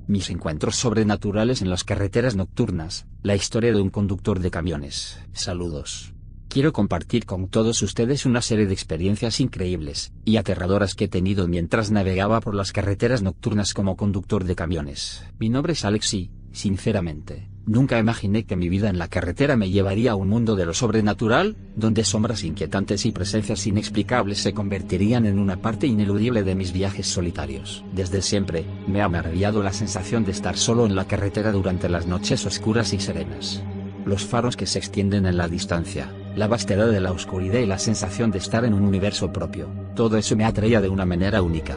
mis encuentros sobrenaturales en las carreteras nocturnas, la historia de un conductor de camiones. Saludos. Quiero compartir con todos ustedes una serie de experiencias increíbles y aterradoras que he tenido mientras navegaba por las carreteras nocturnas como conductor de camiones. Mi nombre es Alex y, sinceramente, nunca imaginé que mi vida en la carretera me llevaría a un mundo de lo sobrenatural, donde sombras inquietantes y presencias inexplicables se convertirían en una parte ineludible de mis viajes solitarios. Desde siempre, me ha maravillado la sensación de estar solo en la carretera durante las noches oscuras y serenas. Los faros que se extienden en la distancia, la vastedad de la oscuridad y la sensación de estar en un universo propio, todo eso me atraía de una manera única.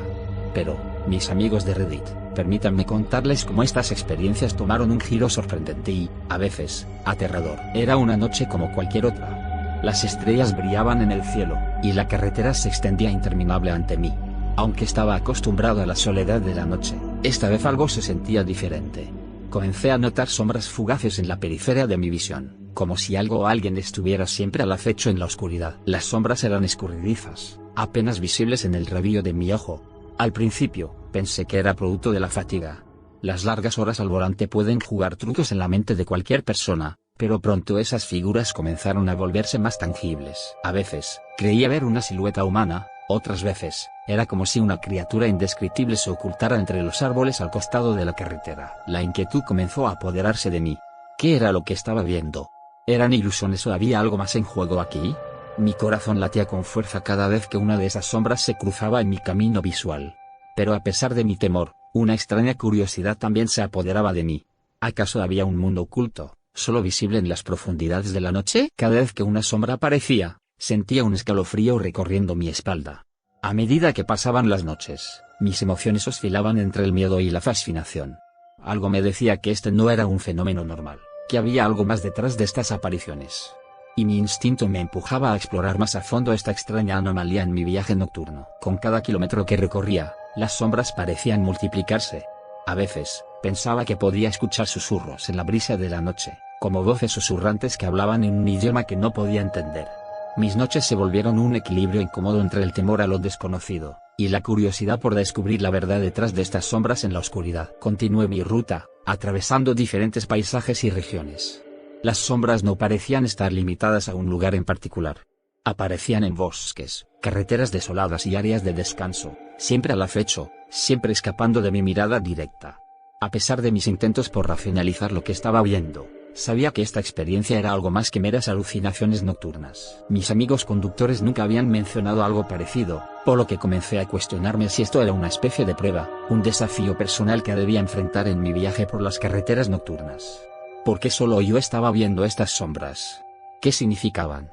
Pero, mis amigos de Reddit, permítanme contarles cómo estas experiencias tomaron un giro sorprendente y, a veces, aterrador. Era una noche como cualquier otra. Las estrellas brillaban en el cielo, y la carretera se extendía interminable ante mí. Aunque estaba acostumbrado a la soledad de la noche, esta vez algo se sentía diferente. Comencé a notar sombras fugaces en la periferia de mi visión, como si algo o alguien estuviera siempre al acecho en la oscuridad. Las sombras eran escurridizas, apenas visibles en el rabillo de mi ojo. Al principio, pensé que era producto de la fatiga. Las largas horas al volante pueden jugar trucos en la mente de cualquier persona, pero pronto esas figuras comenzaron a volverse más tangibles. A veces, creía ver una silueta humana, otras veces, era como si una criatura indescriptible se ocultara entre los árboles al costado de la carretera. La inquietud comenzó a apoderarse de mí. ¿Qué era lo que estaba viendo? ¿Eran ilusiones o había algo más en juego aquí? Mi corazón latía con fuerza cada vez que una de esas sombras se cruzaba en mi camino visual. Pero a pesar de mi temor, una extraña curiosidad también se apoderaba de mí. ¿Acaso había un mundo oculto, solo visible en las profundidades de la noche? Cada vez que una sombra aparecía, sentía un escalofrío recorriendo mi espalda. A medida que pasaban las noches, mis emociones oscilaban entre el miedo y la fascinación. Algo me decía que este no era un fenómeno normal, que había algo más detrás de estas apariciones. Y mi instinto me empujaba a explorar más a fondo esta extraña anomalía en mi viaje nocturno. Con cada kilómetro que recorría, las sombras parecían multiplicarse. A veces, pensaba que podía escuchar susurros en la brisa de la noche, como voces susurrantes que hablaban en un idioma que no podía entender. Mis noches se volvieron un equilibrio incómodo entre el temor a lo desconocido, y la curiosidad por descubrir la verdad detrás de estas sombras en la oscuridad. Continué mi ruta, atravesando diferentes paisajes y regiones. Las sombras no parecían estar limitadas a un lugar en particular. Aparecían en bosques, carreteras desoladas y áreas de descanso, siempre al acecho, siempre escapando de mi mirada directa. A pesar de mis intentos por racionalizar lo que estaba viendo, sabía que esta experiencia era algo más que meras alucinaciones nocturnas. Mis amigos conductores nunca habían mencionado algo parecido, por lo que comencé a cuestionarme si esto era una especie de prueba, un desafío personal que debía enfrentar en mi viaje por las carreteras nocturnas. ¿Por qué solo yo estaba viendo estas sombras? ¿Qué significaban?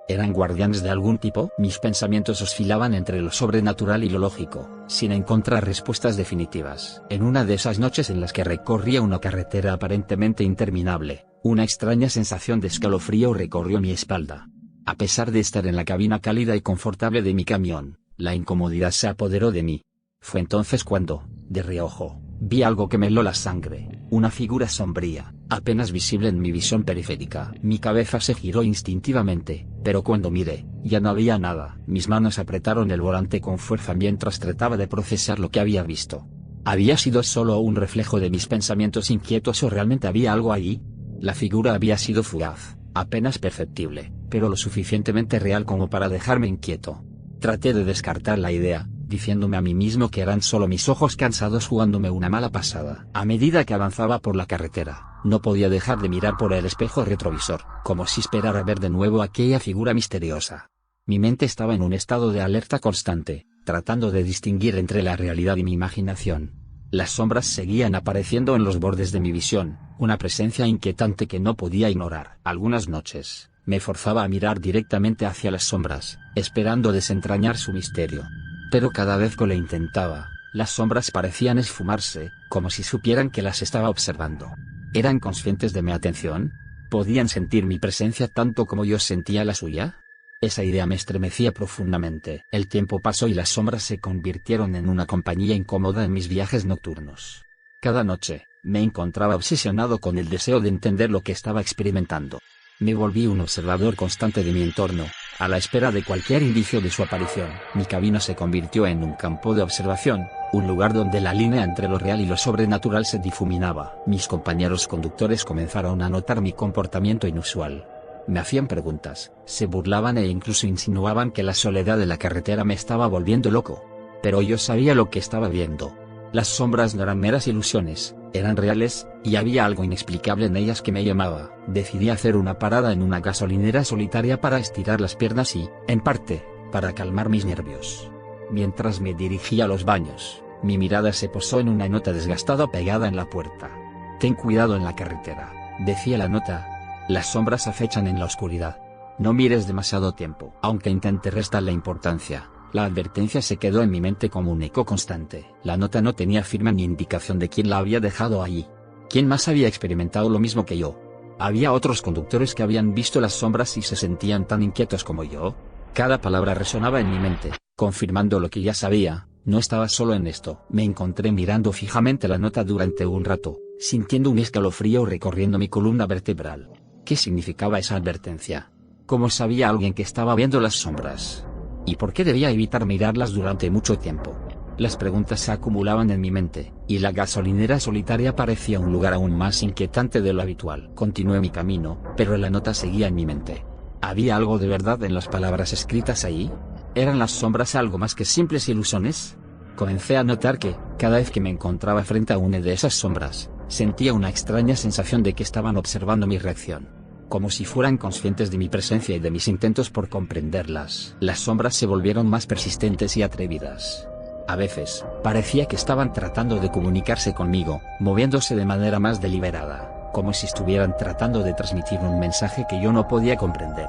¿Eran guardianes de algún tipo? Mis pensamientos oscilaban entre lo sobrenatural y lo lógico, sin encontrar respuestas definitivas. En una de esas noches en las que recorría una carretera aparentemente interminable, una extraña sensación de escalofrío recorrió mi espalda. A pesar de estar en la cabina cálida y confortable de mi camión, la incomodidad se apoderó de mí. Fue entonces cuando, de reojo, vi algo que me heló la sangre, una figura sombría, apenas visible en mi visión periférica. Mi cabeza se giró instintivamente, pero cuando miré, ya no había nada. Mis manos apretaron el volante con fuerza mientras trataba de procesar lo que había visto. ¿Había sido solo un reflejo de mis pensamientos inquietos o realmente había algo allí? La figura había sido fugaz, apenas perceptible, pero lo suficientemente real como para dejarme inquieto. Traté de descartar la idea, diciéndome a mí mismo que eran solo mis ojos cansados jugándome una mala pasada. A medida que avanzaba por la carretera, no podía dejar de mirar por el espejo retrovisor, como si esperara ver de nuevo aquella figura misteriosa. Mi mente estaba en un estado de alerta constante, tratando de distinguir entre la realidad y mi imaginación. Las sombras seguían apareciendo en los bordes de mi visión, una presencia inquietante que no podía ignorar. Algunas noches, me forzaba a mirar directamente hacia las sombras, esperando desentrañar su misterio. Pero cada vez que lo intentaba, las sombras parecían esfumarse, como si supieran que las estaba observando. ¿Eran conscientes de mi atención? ¿Podían sentir mi presencia tanto como yo sentía la suya? Esa idea me estremecía profundamente. El tiempo pasó y las sombras se convirtieron en una compañía incómoda en mis viajes nocturnos. Cada noche, me encontraba obsesionado con el deseo de entender lo que estaba experimentando. Me volví un observador constante de mi entorno, A la espera de cualquier indicio de su aparición, mi cabina se convirtió en un campo de observación, un lugar donde la línea entre lo real y lo sobrenatural se difuminaba. Mis compañeros conductores comenzaron a notar mi comportamiento inusual. Me hacían preguntas, se burlaban e incluso insinuaban que la soledad de la carretera me estaba volviendo loco. Pero yo sabía lo que estaba viendo. Las sombras no eran meras ilusiones, eran reales, y había algo inexplicable en ellas que me llamaba. Decidí hacer una parada en una gasolinera solitaria para estirar las piernas y, en parte, para calmar mis nervios. Mientras me dirigía a los baños, mi mirada se posó en una nota desgastada pegada en la puerta. «Ten cuidado en la carretera», decía la nota. «Las sombras acechan en la oscuridad. No mires demasiado tiempo». Aunque intenté restarle importancia, la advertencia se quedó en mi mente como un eco constante. La nota no tenía firma ni indicación de quién la había dejado allí. ¿Quién más había experimentado lo mismo que yo? ¿Había otros conductores que habían visto las sombras y se sentían tan inquietos como yo? Cada palabra resonaba en mi mente, confirmando lo que ya sabía. No estaba solo en esto. Me encontré mirando fijamente la nota durante un rato, sintiendo un escalofrío recorriendo mi columna vertebral. ¿Qué significaba esa advertencia? ¿Cómo sabía alguien que estaba viendo las sombras? ¿Y por qué debía evitar mirarlas durante mucho tiempo? Las preguntas se acumulaban en mi mente, y la gasolinera solitaria parecía un lugar aún más inquietante de lo habitual. Continué mi camino, pero la nota seguía en mi mente. ¿Había algo de verdad en las palabras escritas ahí? ¿Eran las sombras algo más que simples ilusiones? Comencé a notar que, cada vez que me encontraba frente a una de esas sombras, sentía una extraña sensación de que estaban observando mi reacción. Como si fueran conscientes de mi presencia y de mis intentos por comprenderlas. Las sombras se volvieron más persistentes y atrevidas. A veces, parecía que estaban tratando de comunicarse conmigo, moviéndose de manera más deliberada, como si estuvieran tratando de transmitir un mensaje que yo no podía comprender.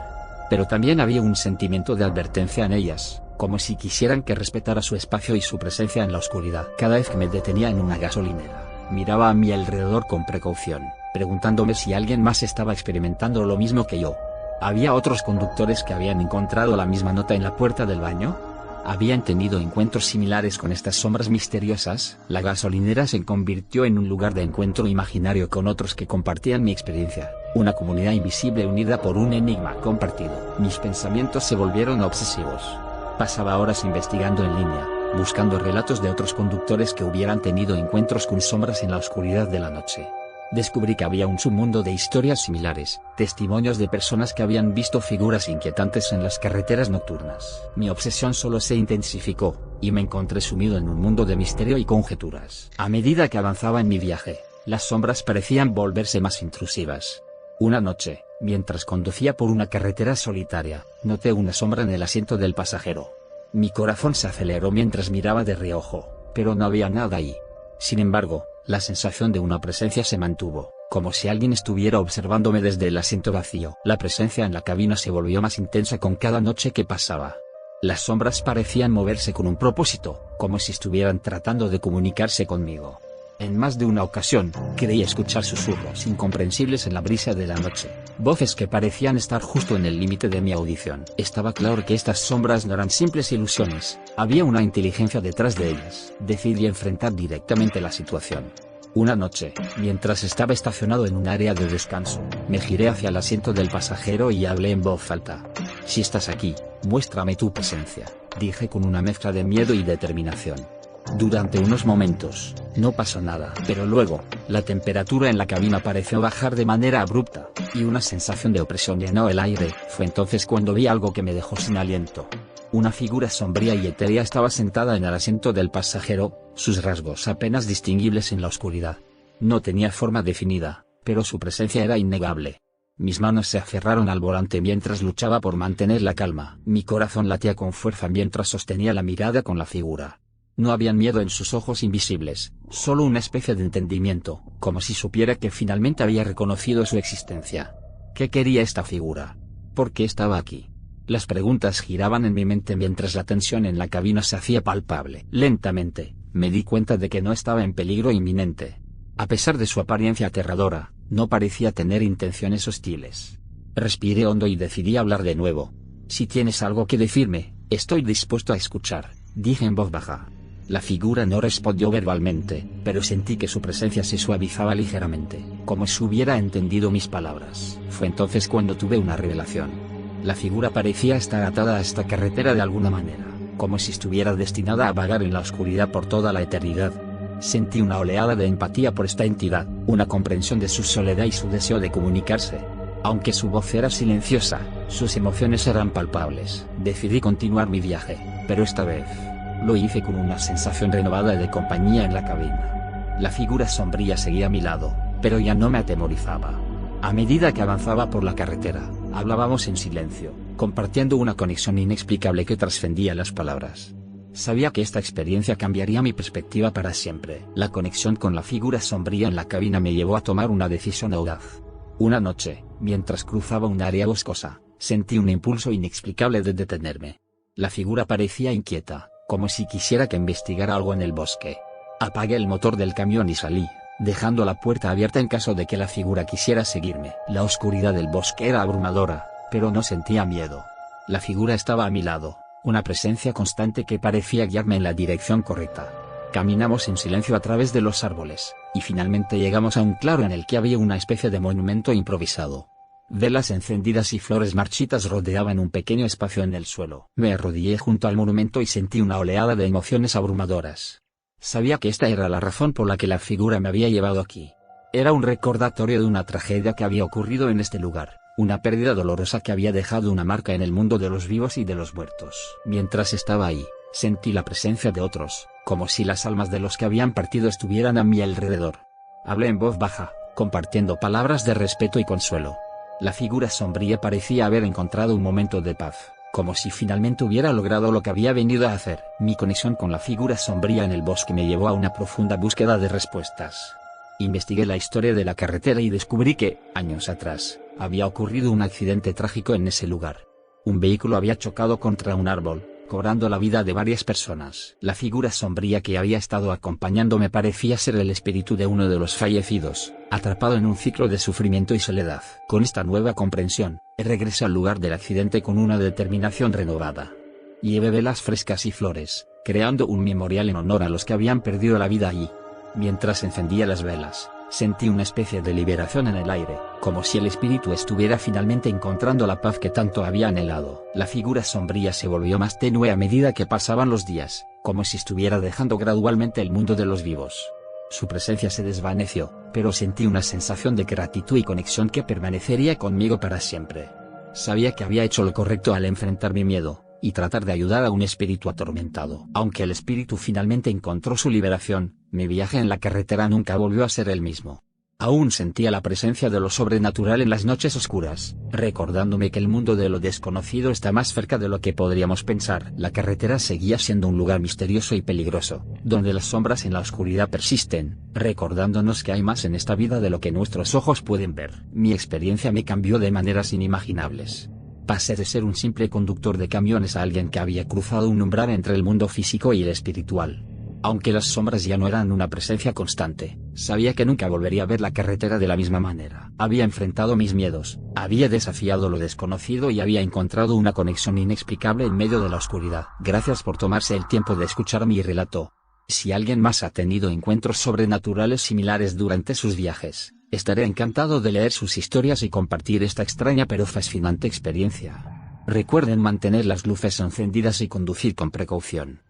Pero también había un sentimiento de advertencia en ellas, como si quisieran que respetara su espacio y su presencia en la oscuridad. Cada vez que me detenía en una gasolinera, miraba a mi alrededor con precaución, preguntándome si alguien más estaba experimentando lo mismo que yo. ¿Había otros conductores que habían encontrado la misma nota en la puerta del baño? ¿Habían tenido encuentros similares con estas sombras misteriosas? La gasolinera se convirtió en un lugar de encuentro imaginario con otros que compartían mi experiencia, una comunidad invisible unida por un enigma compartido. Mis pensamientos se volvieron obsesivos. Pasaba horas investigando en línea, buscando relatos de otros conductores que hubieran tenido encuentros con sombras en la oscuridad de la noche. Descubrí que había un submundo de historias similares, testimonios de personas que habían visto figuras inquietantes en las carreteras nocturnas. Mi obsesión solo se intensificó, y me encontré sumido en un mundo de misterio y conjeturas. A medida que avanzaba en mi viaje, las sombras parecían volverse más intrusivas. Una noche, mientras conducía por una carretera solitaria, noté una sombra en el asiento del pasajero. Mi corazón se aceleró mientras miraba de reojo, pero no había nada ahí. Sin embargo, la sensación de una presencia se mantuvo, como si alguien estuviera observándome desde el asiento vacío. La presencia en la cabina se volvió más intensa con cada noche que pasaba. Las sombras parecían moverse con un propósito, como si estuvieran tratando de comunicarse conmigo. En más de una ocasión, creí escuchar susurros incomprensibles en la brisa de la noche, voces que parecían estar justo en el límite de mi audición. Estaba claro que estas sombras no eran simples ilusiones, había una inteligencia detrás de ellas. Decidí enfrentar directamente la situación. Una noche, mientras estaba estacionado en un área de descanso, me giré hacia el asiento del pasajero y hablé en voz alta. «Si estás aquí, muéstrame tu presencia», dije con una mezcla de miedo y determinación. Durante unos momentos, no pasó nada, pero luego, la temperatura en la cabina pareció bajar de manera abrupta, y una sensación de opresión llenó el aire. Fue entonces cuando vi algo que me dejó sin aliento. Una figura sombría y etérea estaba sentada en el asiento del pasajero, sus rasgos apenas distinguibles en la oscuridad. No tenía forma definida, pero su presencia era innegable. Mis manos se aferraron al volante mientras luchaba por mantener la calma. Mi corazón latía con fuerza mientras sostenía la mirada con la figura. No había miedo en sus ojos invisibles, solo una especie de entendimiento, como si supiera que finalmente había reconocido su existencia. ¿Qué quería esta figura? ¿Por qué estaba aquí? Las preguntas giraban en mi mente mientras la tensión en la cabina se hacía palpable. Lentamente, me di cuenta de que no estaba en peligro inminente. A pesar de su apariencia aterradora, no parecía tener intenciones hostiles. Respiré hondo y decidí hablar de nuevo. «Si tienes algo que decirme, estoy dispuesto a escuchar», dije en voz baja. La figura no respondió verbalmente, pero sentí que su presencia se suavizaba ligeramente, como si hubiera entendido mis palabras. Fue entonces cuando tuve una revelación. La figura parecía estar atada a esta carretera de alguna manera, como si estuviera destinada a vagar en la oscuridad por toda la eternidad. Sentí una oleada de empatía por esta entidad, una comprensión de su soledad y su deseo de comunicarse. Aunque su voz era silenciosa, sus emociones eran palpables. Decidí continuar mi viaje, pero esta vez lo hice con una sensación renovada de compañía en la cabina. La figura sombría seguía a mi lado, pero ya no me atemorizaba. A medida que avanzaba por la carretera, hablábamos en silencio, compartiendo una conexión inexplicable que trascendía las palabras. Sabía que esta experiencia cambiaría mi perspectiva para siempre. La conexión con la figura sombría en la cabina me llevó a tomar una decisión audaz. Una noche, mientras cruzaba un área boscosa, sentí un impulso inexplicable de detenerme. La figura parecía inquieta, como si quisiera que investigara algo en el bosque. Apagué el motor del camión y salí, dejando la puerta abierta en caso de que la figura quisiera seguirme. La oscuridad del bosque era abrumadora, pero no sentía miedo. La figura estaba a mi lado, una presencia constante que parecía guiarme en la dirección correcta. Caminamos en silencio a través de los árboles, y finalmente llegamos a un claro en el que había una especie de monumento improvisado. Velas encendidas y flores marchitas rodeaban un pequeño espacio en el suelo. Me arrodillé junto al monumento y sentí una oleada de emociones abrumadoras. Sabía que esta era la razón por la que la figura me había llevado aquí. Era un recordatorio de una tragedia que había ocurrido en este lugar, una pérdida dolorosa que había dejado una marca en el mundo de los vivos y de los muertos. Mientras estaba ahí, sentí la presencia de otros, como si las almas de los que habían partido estuvieran a mi alrededor. Hablé en voz baja, compartiendo palabras de respeto y consuelo. La figura sombría parecía haber encontrado un momento de paz, como si finalmente hubiera logrado lo que había venido a hacer. Mi conexión con la figura sombría en el bosque me llevó a una profunda búsqueda de respuestas. Investigué la historia de la carretera y descubrí que, años atrás, había ocurrido un accidente trágico en ese lugar. Un vehículo había chocado contra un árbol, cobrando la vida de varias personas. La figura sombría que había estado acompañándome parecía ser el espíritu de uno de los fallecidos, atrapado en un ciclo de sufrimiento y soledad. Con esta nueva comprensión, regresé al lugar del accidente con una determinación renovada. Llevé velas frescas y flores, creando un memorial en honor a los que habían perdido la vida allí. Mientras encendía las velas, sentí una especie de liberación en el aire, como si el espíritu estuviera finalmente encontrando la paz que tanto había anhelado. La figura sombría se volvió más tenue a medida que pasaban los días, como si estuviera dejando gradualmente el mundo de los vivos. Su presencia se desvaneció, pero sentí una sensación de gratitud y conexión que permanecería conmigo para siempre. Sabía que había hecho lo correcto al enfrentar mi miedo, y tratar de ayudar a un espíritu atormentado. Aunque el espíritu finalmente encontró su liberación, mi viaje en la carretera nunca volvió a ser el mismo. Aún sentía la presencia de lo sobrenatural en las noches oscuras, recordándome que el mundo de lo desconocido está más cerca de lo que podríamos pensar. La carretera seguía siendo un lugar misterioso y peligroso, donde las sombras en la oscuridad persisten, recordándonos que hay más en esta vida de lo que nuestros ojos pueden ver. Mi experiencia me cambió de maneras inimaginables. Pasé de ser un simple conductor de camiones a alguien que había cruzado un umbral entre el mundo físico y el espiritual. Aunque las sombras ya no eran una presencia constante, sabía que nunca volvería a ver la carretera de la misma manera. Había enfrentado mis miedos, había desafiado lo desconocido y había encontrado una conexión inexplicable en medio de la oscuridad. Gracias por tomarse el tiempo de escuchar mi relato. Si alguien más ha tenido encuentros sobrenaturales similares durante sus viajes, estaré encantado de leer sus historias y compartir esta extraña pero fascinante experiencia. Recuerden mantener las luces encendidas y conducir con precaución.